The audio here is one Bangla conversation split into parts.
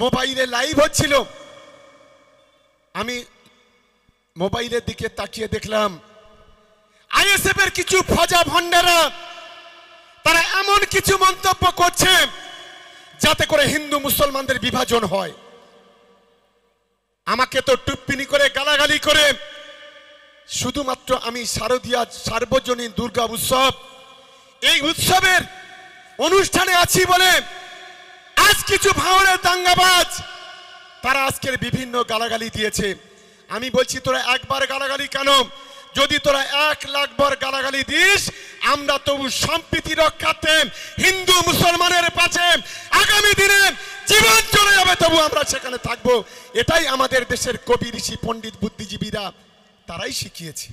মোবাইলে লাইভ হচ্ছিল, আমি মোবাইলের দিকে তাকিয়ে দেখলাম আইএসএফ এর কিছু ফজা ভণ্ডারা তারা এমন কিছু মন্তব্য করছে যাতে করে হিন্দু মুসলমানদের বিভাজন হয়। আমাকে তো টুপ্পিনি করে গালাগালি করে, শুধুমাত্র আমি শারদীয়া সার্বজনীন দুর্গা উৎসব এই উৎসবের অনুষ্ঠানে আছি বলে আজ কিছু ভাঙড়ের দাঙ্গাবাজ তারা আজকের বিভিন্ন গালাগালি দিয়েছে। আমি বলছি তোরা একবার গালাগালি কেন, যদি তোরা 1 লাখ বার গালাগালি দিস আমরা তবু সম্প্রীতি রক্ষার্থে হিন্দু মুসলমানের পাশে আগামী দিনে জীবন চলে যাবে, তবু আমরা সেখানে থাকবো। এটাই আমাদের দেশের কবি ঋষি পণ্ডিত বুদ্ধিজীবীরা তারাই শিখিয়েছে।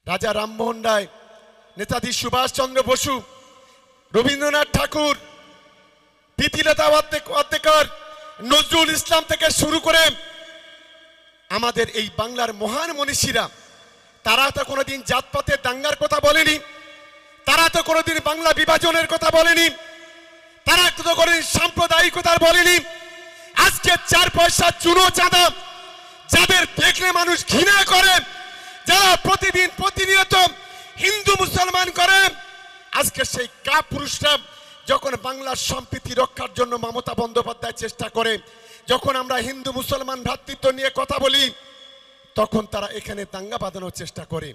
রাজা রামমোহন রায়, নেতাজি সুভাষচন্দ্র বসু, রবীন্দ্রনাথ ঠাকুর, প্রীতিলতা ওয়াদ্দেদার, নজরুল ইসলাম থেকে শুরু করে আমাদের এই বাংলার মহান মনীষীরা তারা তো কোনোদিন জাতপাতের দাঙ্গার কথা বলেনি, তারা তো কোনোদিন বাংলা বিভাজনের কথা বলেনি, তারা তো কোনোদিন সাম্প্রদায়িকতার বলেনি। আজকে 4 পয়সা চুনো চাঁদা যাদের দেখলে মানুষ ঘৃণা করে, যারা প্রতিদিন প্রতিনিয়ত হিন্দু মুসলমান করে, আজকে সেই কাপুরুষরা যখন বাংলার সম্প্রীতি রক্ষার জন্য মমতা বন্দ্যোপাধ্যায় চেষ্টা করে, যখন আমরা হিন্দু মুসলমান ভ্রাতৃত্ব নিয়ে কথা বলি তখন তারা এখানে দাঙ্গা বাঁধানোর চেষ্টা করে।